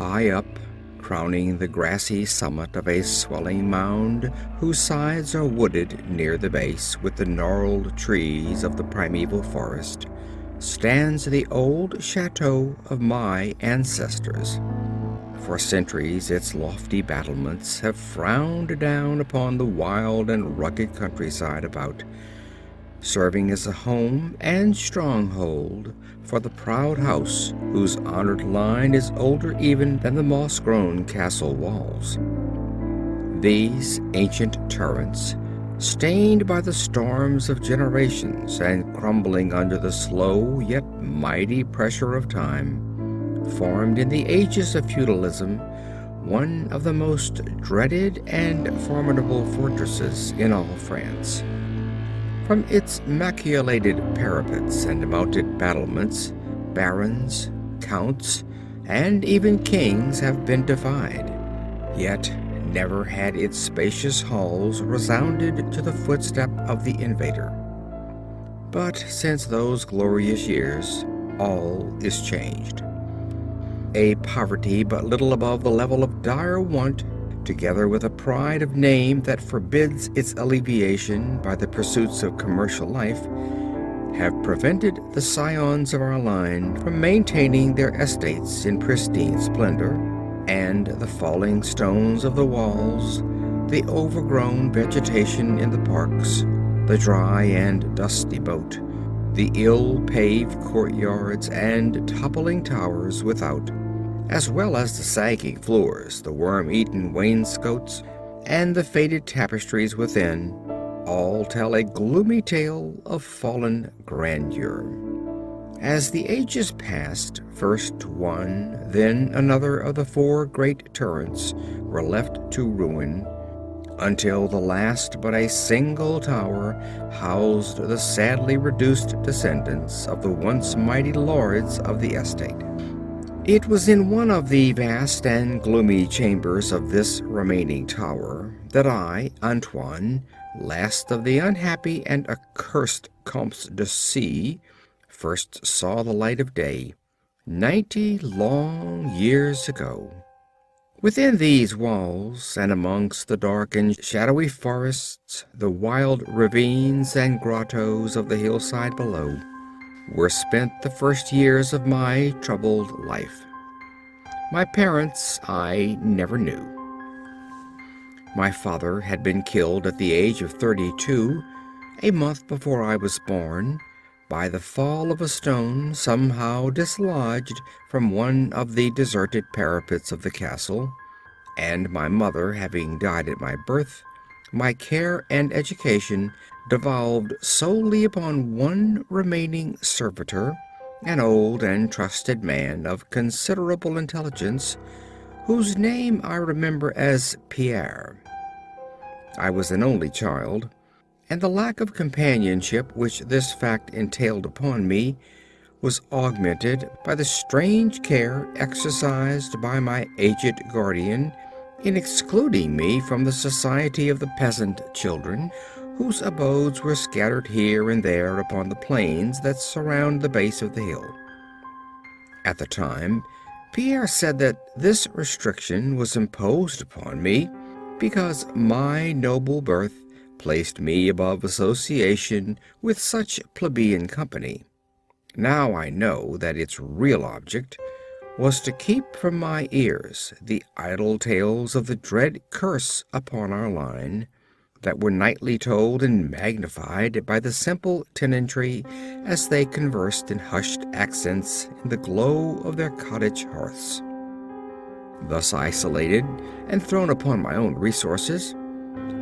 High up, crowning the grassy summit of a swelling mound whose sides are wooded near the base with the gnarled trees of the primeval forest, stands the old chateau of my ancestors. For centuries its lofty battlements have frowned down upon the wild and rugged countryside about, serving as a home and stronghold for the proud house whose honored line is older even than the moss-grown castle walls. These ancient turrets, stained by the storms of generations and crumbling under the slow yet mighty pressure of time, formed in the ages of feudalism one of the most dreaded and formidable fortresses in all France. From its machicolated parapets and mounted battlements, barons, counts, and even kings have been defied. Yet never had its spacious halls resounded to the footstep of the invader. But since those glorious years, all is changed. A poverty but little above the level of dire want, together with a pride of name that forbids its alleviation by the pursuits of commercial life, have prevented the scions of our line from maintaining their estates in pristine splendor, and the falling stones of the walls, the overgrown vegetation in the parks, the dry and dusty moat, the ill-paved courtyards and toppling towers without, as well as the sagging floors, the worm-eaten wainscots, and the faded tapestries within, all tell a gloomy tale of fallen grandeur. As the ages passed, first one, then another of the four great turrets were left to ruin, until the last but a single tower housed the sadly reduced descendants of the once mighty lords of the estate. It was in one of the vast and gloomy chambers of this remaining tower that I, Antoine, last of the unhappy and accursed Comtes de C, first saw the light of day, 90 long years ago. Within these walls, and amongst the dark and shadowy forests, the wild ravines and grottos of the hillside below, were spent the first years of my troubled life. My parents I never knew. My father had been killed at the age of 32, a month before I was born, by the fall of a stone somehow dislodged from one of the deserted parapets of the castle, and my mother having died at my birth, my care and education devolved solely upon one remaining servitor, an old and trusted man of considerable intelligence, whose name I remember as Pierre. I was an only child, and the lack of companionship which this fact entailed upon me was augmented by the strange care exercised by my aged guardian in excluding me from the society of the peasant children, whose abodes were scattered here and there upon the plains that surround the base of the hill. At the time, Pierre said that this restriction was imposed upon me because my noble birth placed me above association with such plebeian company. Now I know that its real object was to keep from my ears the idle tales of the dread curse upon our line, that were nightly told and magnified by the simple tenantry as they conversed in hushed accents in the glow of their cottage hearths. Thus isolated and thrown upon my own resources,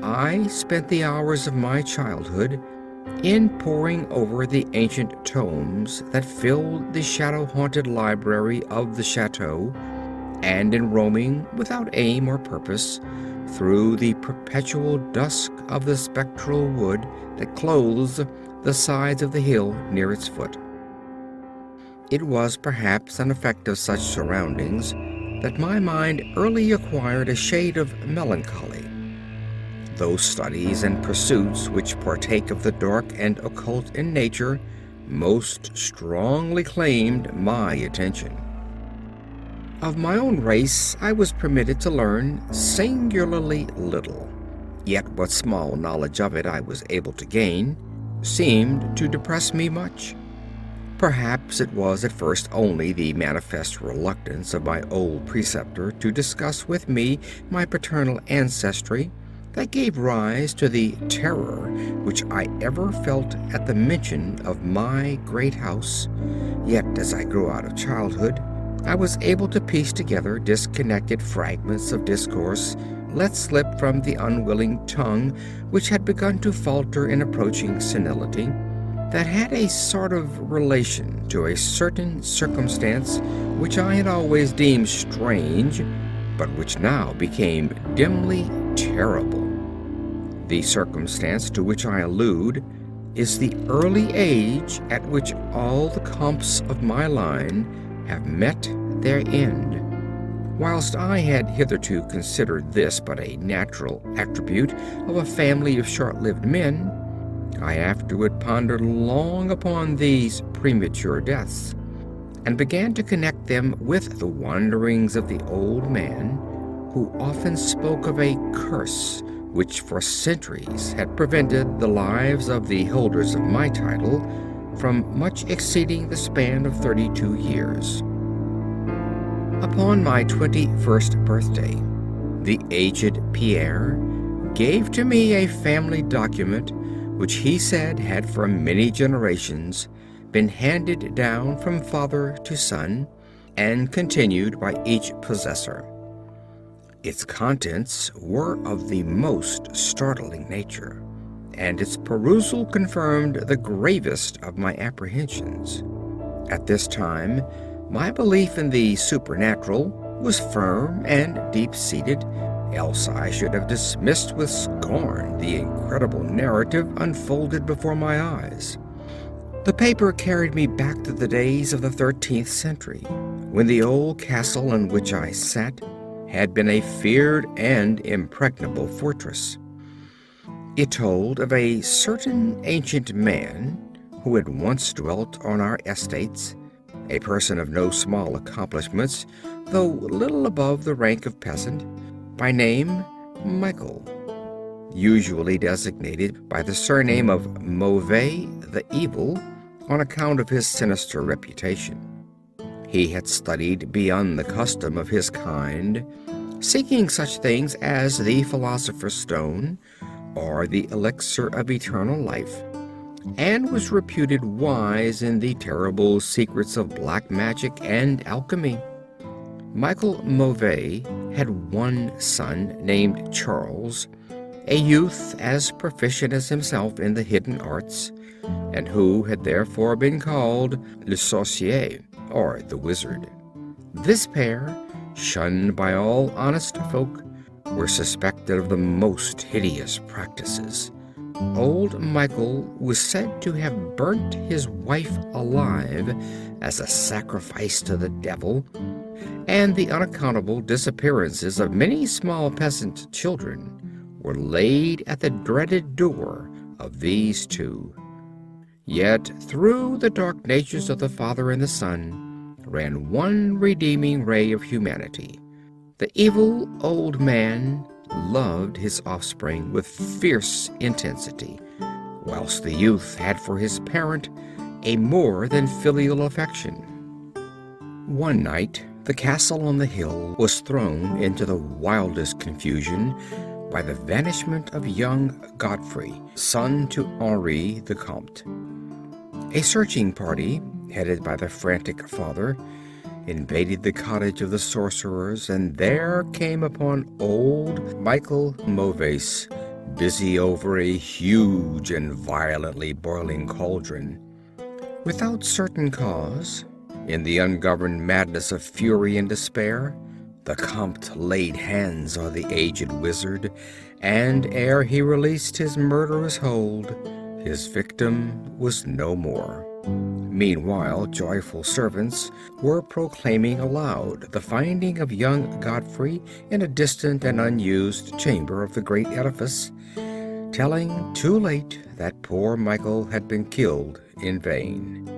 I spent the hours of my childhood in poring over the ancient tomes that filled the shadow-haunted library of the chateau, and in roaming without aim or purpose through the perpetual dusk of the spectral wood that clothes the sides of the hill near its foot. It was perhaps an effect of such surroundings that my mind early acquired a shade of melancholy. Those studies and pursuits which partake of the dark and occult in nature most strongly claimed my attention. Of my own race I was permitted to learn singularly little, yet what small knowledge of it I was able to gain seemed to depress me much. Perhaps it was at first only the manifest reluctance of my old preceptor to discuss with me my paternal ancestry that gave rise to the terror which I ever felt at the mention of my great house. Yet as I grew out of childhood, I was able to piece together disconnected fragments of discourse let slip from the unwilling tongue which had begun to falter in approaching senility, that had a sort of relation to a certain circumstance which I had always deemed strange, but which now became dimly terrible. The circumstance to which I allude is the early age at which all the Comtes of my line have met their end. Whilst I had hitherto considered this but a natural attribute of a family of short-lived men, I afterward pondered long upon these premature deaths, and began to connect them with the wanderings of the old man, who often spoke of a curse which for centuries had prevented the lives of the holders of my title from much exceeding the span of 32 years. Upon my 21st birthday, the aged Pierre gave to me a family document which he said had for many generations been handed down from father to son and continued by each possessor. Its contents were of the most startling nature, and its perusal confirmed the gravest of my apprehensions. At this time, my belief in the supernatural was firm and deep-seated, else I should have dismissed with scorn the incredible narrative unfolded before my eyes. The paper carried me back to the days of the 13th century, when the old castle in which I sat had been a feared and impregnable fortress. It told of a certain ancient man who had once dwelt on our estates, a person of no small accomplishments, though little above the rank of peasant, by name Michel, usually designated by the surname of Mauvais the Evil on account of his sinister reputation. He had studied beyond the custom of his kind, seeking such things as the philosopher's stone or the elixir of eternal life, and was reputed wise in the terrible secrets of black magic and alchemy. Michel Mauvais had one son named Charles, a youth as proficient as himself in the hidden arts, and who had therefore been called le Sorcier, or the wizard. This pair, shunned by all honest folk, were suspected of the most hideous practices. Old Michel was said to have burnt his wife alive as a sacrifice to the devil, and the unaccountable disappearances of many small peasant children were laid at the dreaded door of these two. Yet through the dark natures of the Father and the Son ran one redeeming ray of humanity. The evil old man loved his offspring with fierce intensity, whilst the youth had for his parent a more than filial affection. One night, the castle on the hill was thrown into the wildest confusion by the vanishment of young Godfrey, son to Henri the Comte. A searching party, headed by the frantic father, invaded the cottage of the sorcerers, and there came upon old Michel Mauvais, busy over a huge and violently boiling cauldron. Without certain cause, in the ungoverned madness of fury and despair, the Comte laid hands on the aged wizard, and ere he released his murderous hold, his victim was no more. Meanwhile, joyful servants were proclaiming aloud the finding of young Godfrey in a distant and unused chamber of the great edifice, telling too late that poor Michel had been killed in vain.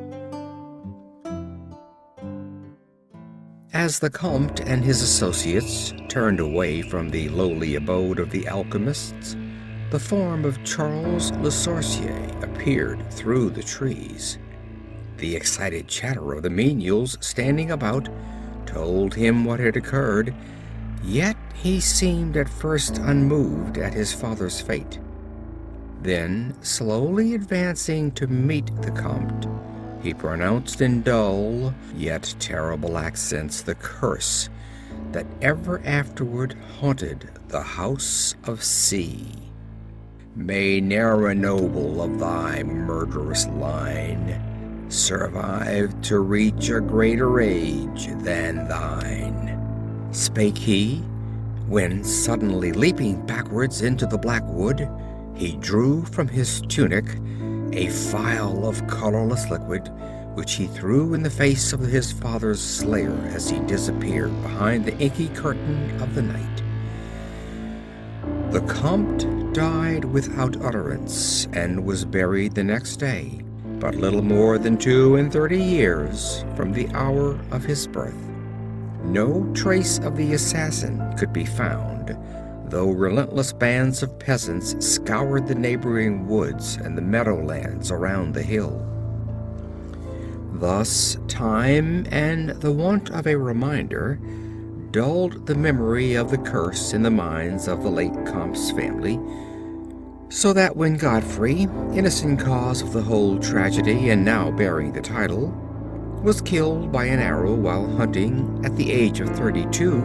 As the Comte and his associates turned away from the lowly abode of the alchemists, the form of Charles Le Sorcier appeared through the trees. The excited chatter of the menials standing about told him what had occurred, yet he seemed at first unmoved at his father's fate. Then, slowly advancing to meet the Comte, he pronounced in dull yet terrible accents the curse that ever afterward haunted the House of C. May ne'er a noble of thy murderous line survive to reach a greater age than thine, spake he, when suddenly leaping backwards into the black wood, he drew from his tunic a phial of colorless liquid, which he threw in the face of his father's slayer as he disappeared behind the inky curtain of the night. The Comte died without utterance and was buried the next day, but little more than 32 years from the hour of his birth. No trace of the assassin could be found, though relentless bands of peasants scoured the neighboring woods and the meadowlands around the hill. Thus, time and the want of a reminder dulled the memory of the curse in the minds of the late Comte's family, so that when Godfrey, innocent cause of the whole tragedy and now bearing the title, was killed by an arrow while hunting at the age of 32,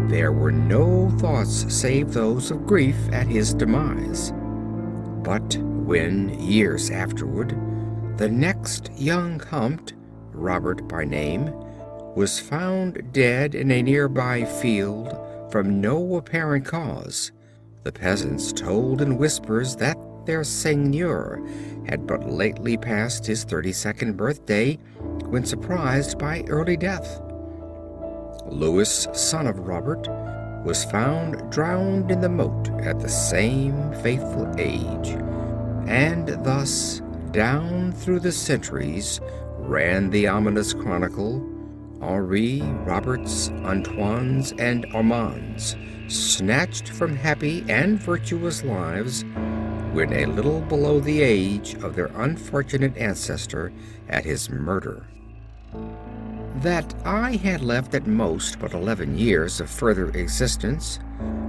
there were no thoughts save those of grief at his demise. But when, years afterward, the next young Comte, Robert by name, was found dead in a nearby field from no apparent cause, the peasants told in whispers that their seigneur had but lately passed his 32nd birthday when surprised by early death. Louis, son of Robert, was found drowned in the moat at the same fateful age, and thus, down through the centuries, ran the ominous chronicle, Henri, Roberts, Antoines, and Armands, snatched from happy and virtuous lives when a little below the age of their unfortunate ancestor at his murder. That I had left at most but 11 years of further existence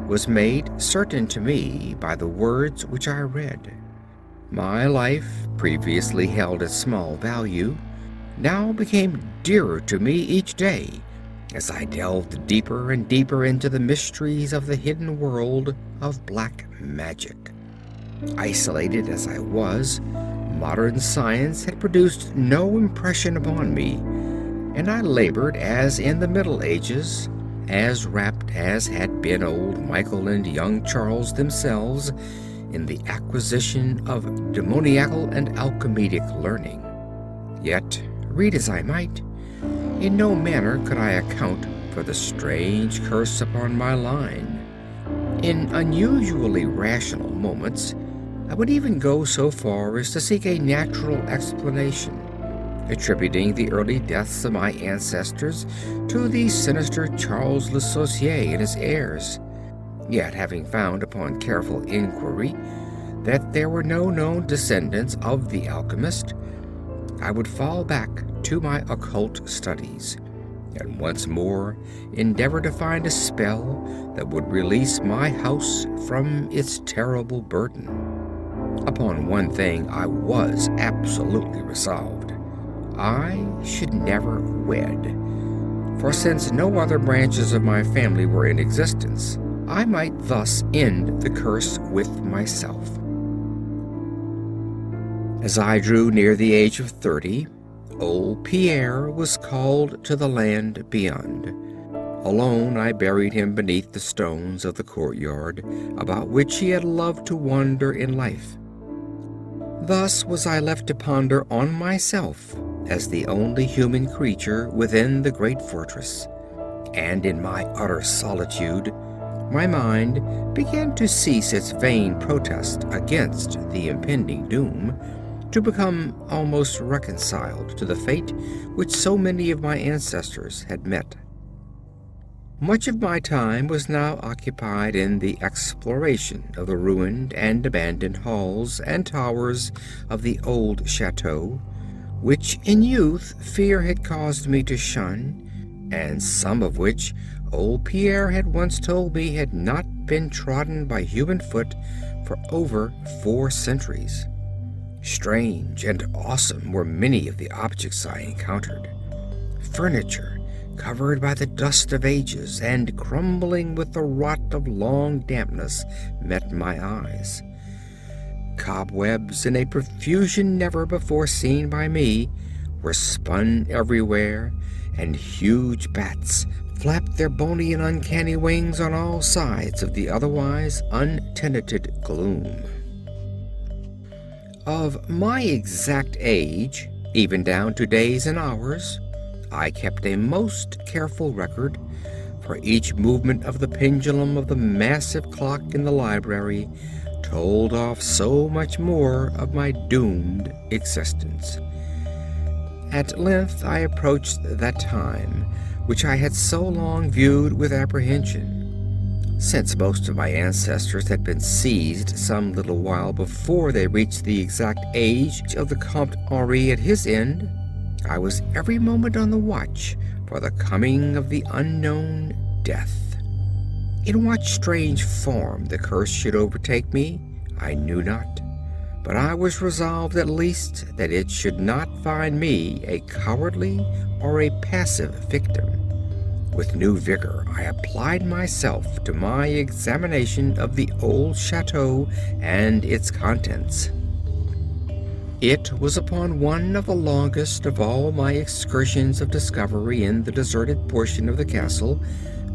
was made certain to me by the words which I read. My life, previously held at small value, now became dearer to me each day as I delved deeper and deeper into the mysteries of the hidden world of black magic. Isolated as I was, modern science had produced no impression upon me, and I labored as in the Middle Ages, as rapt as had been old Michael and young Charles themselves in the acquisition of demoniacal and alchemic learning. Yet, read as I might, in no manner could I account for the strange curse upon my line. In unusually rational moments, I would even go so far as to seek a natural explanation, attributing the early deaths of my ancestors to the sinister Charles Le Sorcier and his heirs. Yet, having found upon careful inquiry that there were no known descendants of the alchemist, I would fall back to my occult studies, and once more endeavor to find a spell that would release my house from its terrible burden. Upon one thing I was absolutely resolved. I should never wed, for since no other branches of my family were in existence, I might thus end the curse with myself. As I drew near the age of 30, old Pierre was called to the land beyond. Alone I buried him beneath the stones of the courtyard about which he had loved to wander in life. Thus was I left to ponder on myself as the only human creature within the great fortress, and in my utter solitude my mind began to cease its vain protest against the impending doom, to become almost reconciled to the fate which so many of my ancestors had met. Much of my time was now occupied in the exploration of the ruined and abandoned halls and towers of the old chateau, which in youth fear had caused me to shun, and some of which old Pierre had once told me had not been trodden by human foot for over 4 centuries. Strange and awesome were many of the objects I encountered. Furniture covered by the dust of ages and crumbling with the rot of long dampness met my eyes. Cobwebs in a profusion never before seen by me were spun everywhere, and huge bats flapped their bony and uncanny wings on all sides of the otherwise untenanted gloom. Of my exact age, even down to days and hours, I kept a most careful record, for each movement of the pendulum of the massive clock in the library told off so much more of my doomed existence. At length I approached that time which I had so long viewed with apprehension. Since most of my ancestors had been seized some little while before they reached the exact age of the Comte Henri at his end, I was every moment on the watch for the coming of the unknown death. In what strange form the curse should overtake me, I knew not, but I was resolved at least that it should not find me a cowardly or a passive victim. With new vigor I applied myself to my examination of the old chateau and its contents. It was upon one of the longest of all my excursions of discovery in the deserted portion of the castle,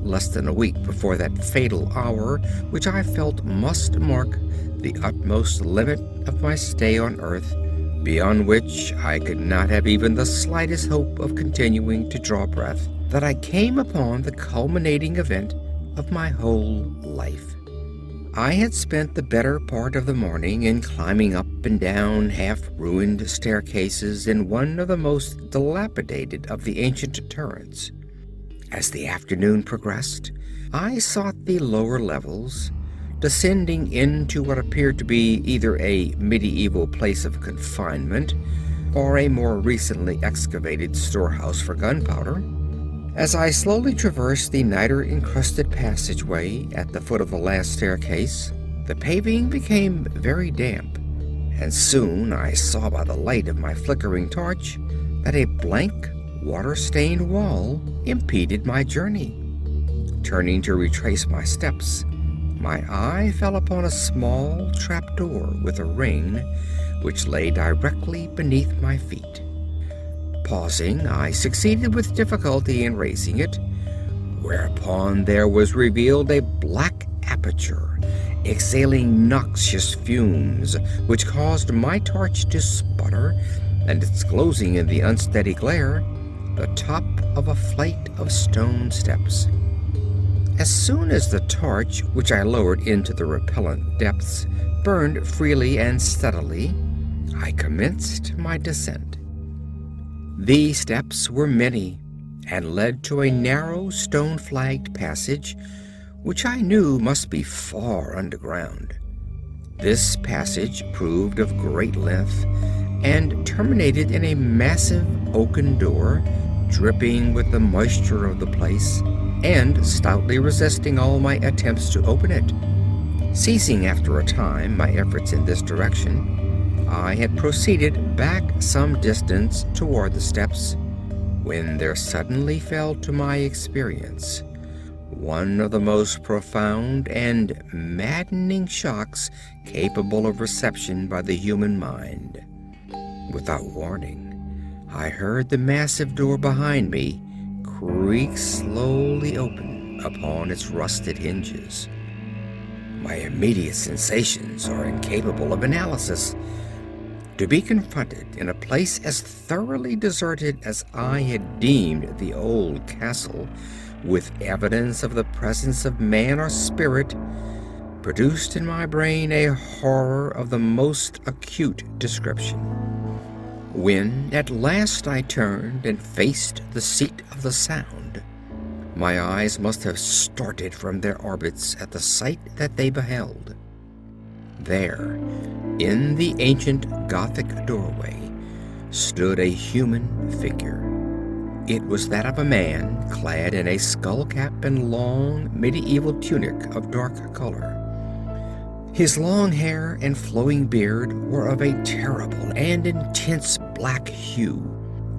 less than a week before that fatal hour which I felt must mark the utmost limit of my stay on earth, beyond which I could not have even the slightest hope of continuing to draw breath, that I came upon the culminating event of my whole life. I had spent the better part of the morning in climbing up and down half-ruined staircases in one of the most dilapidated of the ancient turrets. As the afternoon progressed, I sought the lower levels, descending into what appeared to be either a medieval place of confinement or a more recently excavated storehouse for gunpowder. As I slowly traversed the niter-encrusted passageway at the foot of the last staircase, the paving became very damp, and soon I saw by the light of my flickering torch that a blank, water-stained wall impeded my journey. Turning to retrace my steps, my eye fell upon a small trapdoor with a ring which lay directly beneath my feet. Pausing, I succeeded with difficulty in raising it, whereupon there was revealed a black aperture, exhaling noxious fumes, which caused my torch to sputter, and disclosing in the unsteady glare the top of a flight of stone steps. As soon as the torch, which I lowered into the repellent depths, burned freely and steadily, I commenced my descent. The steps were many, and led to a narrow stone-flagged passage, which I knew must be far underground. This passage proved of great length, and terminated in a massive oaken door, dripping with the moisture of the place, and stoutly resisting all my attempts to open it. Ceasing after a time my efforts in this direction, I had proceeded back some distance toward the steps, when there suddenly fell to my experience one of the most profound and maddening shocks capable of reception by the human mind. Without warning, I heard the massive door behind me creak slowly open upon its rusted hinges. My immediate sensations are incapable of analysis. To be confronted in a place as thoroughly deserted as I had deemed the old castle, with evidence of the presence of man or spirit, produced in my brain a horror of the most acute description. When at last I turned and faced the seat of the sound, My eyes must have started from their orbits at the sight that they beheld. There, in the ancient Gothic doorway, stood a human figure. It was that of a man clad in a skull cap and long medieval tunic of dark color. His long hair and flowing beard were of a terrible and intense black hue,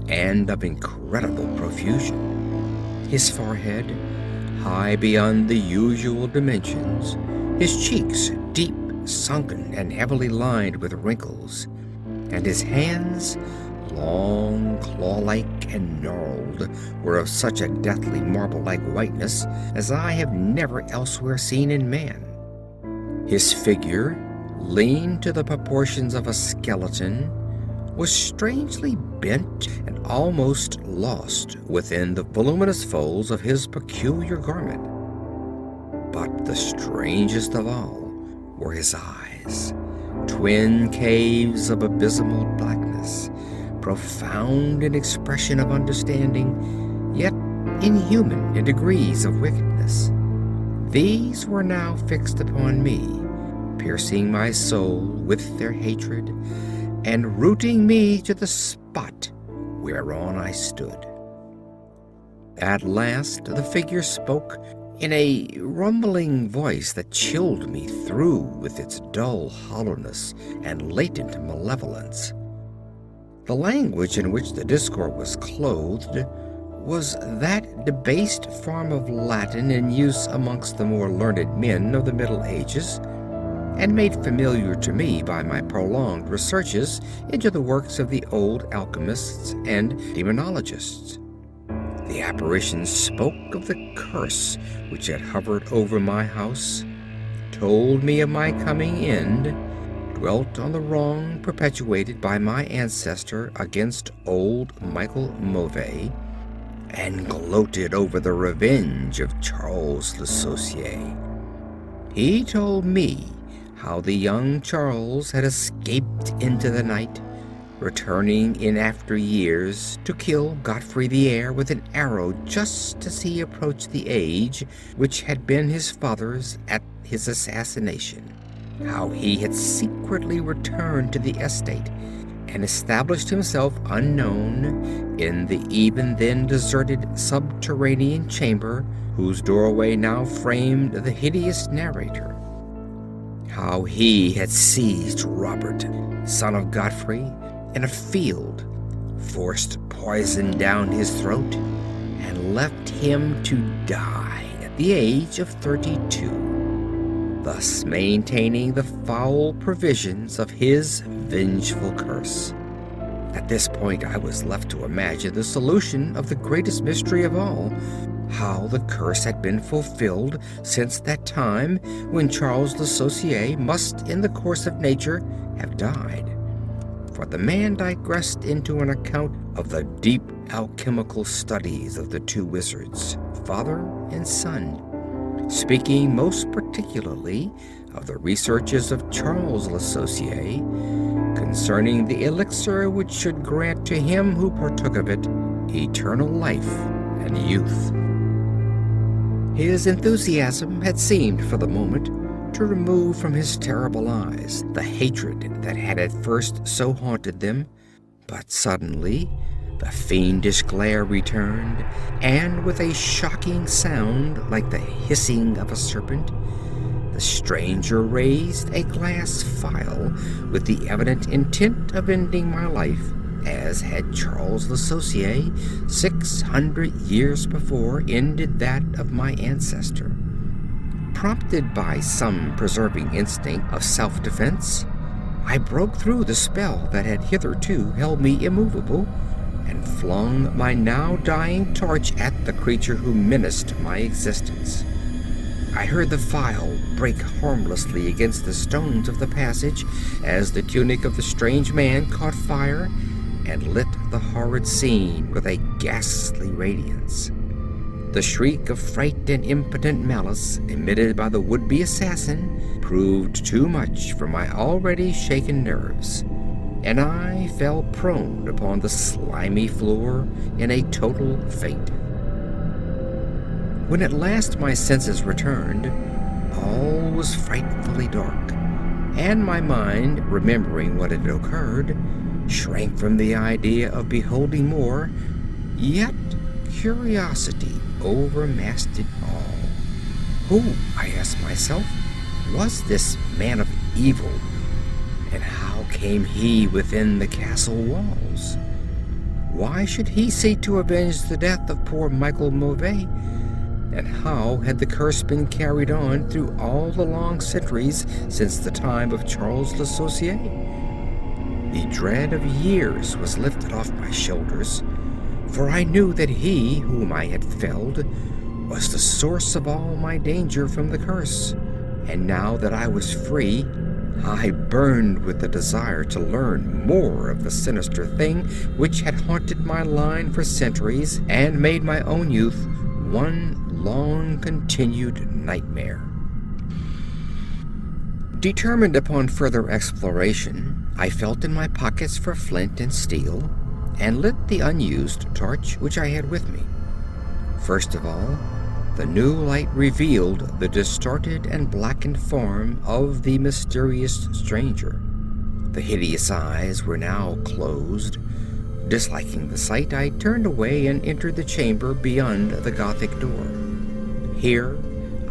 and of incredible profusion. His forehead, high beyond the usual dimensions, his cheeks deep, sunken, and heavily lined with wrinkles, and his hands, long, claw-like, and gnarled, were of such a deathly marble-like whiteness as I have never elsewhere seen in man. His figure, lean to the proportions of a skeleton, was strangely bent and almost lost within the voluminous folds of his peculiar garment. But the strangest of all were his eyes, twin caves of abysmal blackness, profound in expression of understanding, yet inhuman in degrees of wickedness. These were now fixed upon me, piercing my soul with their hatred, and rooting me to the spot whereon I stood. At last the figure spoke in a rumbling voice that chilled me through with its dull hollowness and latent malevolence. The language in which the discourse was clothed was that debased form of Latin in use amongst the more learned men of the Middle Ages, and made familiar to me by my prolonged researches into the works of the old alchemists and demonologists. The apparition spoke of the curse which had hovered over my house, told me of my coming end, dwelt on the wrong perpetuated by my ancestor against old Michel Mauvais, and gloated over the revenge of Charles le Sorcier. He told me how the young Charles had escaped into the night, returning in after years to kill Godfrey the heir with an arrow just as he approached the age which had been his father's at his assassination, how he had secretly returned to the estate and established himself unknown in the even then deserted subterranean chamber whose doorway now framed the hideous narrator. How he had seized Robert, son of Godfrey, in a field, forced poison down his throat, and left him to die at the age of 32, thus maintaining the foul provisions of his vengeful curse. At this point I was left to imagine the solution of the greatest mystery of all, how the curse had been fulfilled since that time when Charles le Sorcier must in the course of nature have died. For the man digressed into an account of the deep alchemical studies of the two wizards, father and son, speaking most particularly of the researches of Charles le Sorcier concerning the elixir which should grant to him who partook of it eternal life and youth. His enthusiasm had seemed for the moment to remove from his terrible eyes the hatred that had at first so haunted them, but suddenly the fiendish glare returned, and with a shocking sound like the hissing of a serpent, the stranger raised a glass phial with the evident intent of ending my life, as had Charles le Sorcier 600 years before ended that of my ancestor. Prompted by some preserving instinct of self-defense, I broke through the spell that had hitherto held me immovable, and flung my now dying torch at the creature who menaced my existence. I heard the phial break harmlessly against the stones of the passage as the tunic of the strange man caught fire and lit the horrid scene with a ghastly radiance. The shriek of fright and impotent malice emitted by the would-be assassin proved too much for my already shaken nerves, and I fell prone upon the slimy floor in a total faint. When at last my senses returned, all was frightfully dark, and my mind, remembering what had occurred, shrank from the idea of beholding more, yet curiosity overmastered all. Who, I asked myself, was this man of evil, and how came he within the castle walls? Why should he seek to avenge the death of poor Michel Mauvais? And how had the curse been carried on through all the long centuries since the time of Charles Le Sorcier? The dread of years was lifted off my shoulders, for I knew that he whom I had felled was the source of all my danger from the curse. And now that I was free, I burned with the desire to learn more of the sinister thing which had haunted my line for centuries and made my own youth one long continued nightmare. Determined upon further exploration, I felt in my pockets for flint and steel, and lit the unused torch which I had with me. First of all, the new light revealed the distorted and blackened form of the mysterious stranger. The hideous eyes were now closed. Disliking the sight, I turned away and entered the chamber beyond the Gothic door. Here,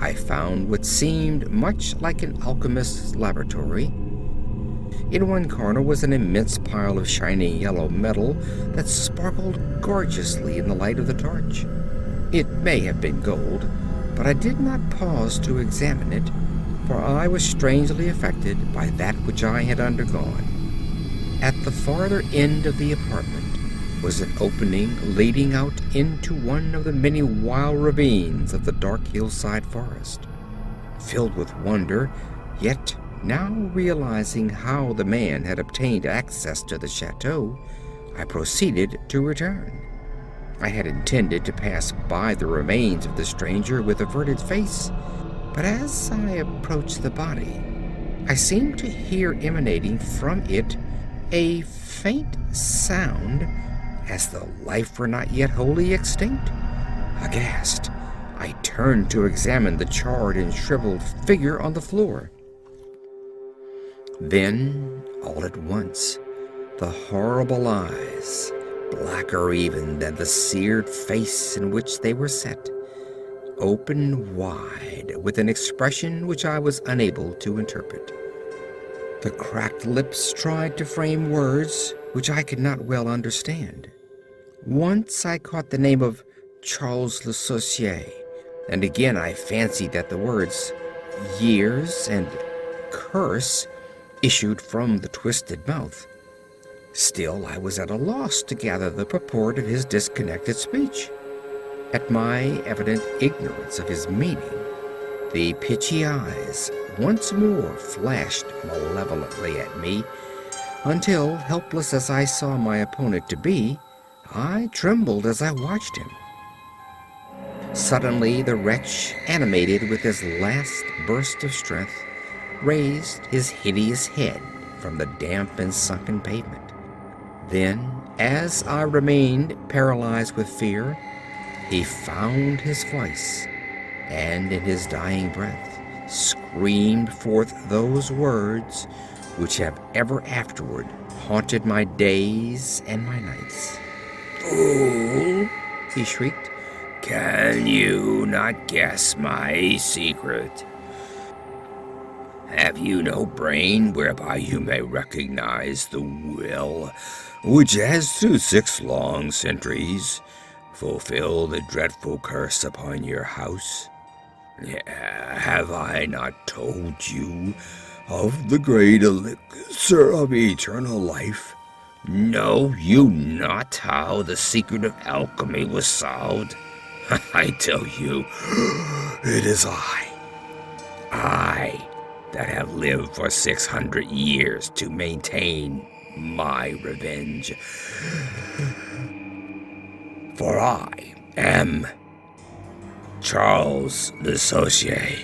I found what seemed much like an alchemist's laboratory. In one corner was an immense pile of shining yellow metal that sparkled gorgeously in the light of the torch. It may have been gold, but I did not pause to examine it, for I was strangely affected by that which I had undergone. At the farther end of the apartment was an opening leading out into one of the many wild ravines of the dark hillside forest. Filled with wonder, yet now realizing how the man had obtained access to the chateau, I proceeded to return. I had intended to pass by the remains of the stranger with averted face, but as I approached the body, I seemed to hear emanating from it a faint sound, as though life were not yet wholly extinct. Aghast, I turned to examine the charred and shriveled figure on the floor. Then, all at once, the horrible eyes, blacker even than the seared face in which they were set, opened wide with an expression which I was unable to interpret. The cracked lips tried to frame words which I could not well understand. Once I caught the name of Charles Le Sorcier, and again I fancied that the words years and curse issued from the twisted mouth. Still, I was at a loss to gather the purport of his disconnected speech. At my evident ignorance of his meaning, the pitchy eyes once more flashed malevolently at me, until, helpless as I saw my opponent to be, I trembled as I watched him. Suddenly, the wretch, animated with his last burst of strength, raised his hideous head from the damp and sunken pavement. Then, as I remained paralyzed with fear, he found his voice, and in his dying breath screamed forth those words which have ever afterward haunted my days and my nights. "Fool!" he shrieked. "Can you not guess my secret? Have you no brain whereby you may recognize the will which has through 6 long centuries fulfilled the dreadful curse upon your house? Have I not told you of the great elixir of eternal life? Know you not how the secret of alchemy was solved? I tell you, it is I that have lived for 600 years to maintain my revenge. For I am Charles Le Sorcier."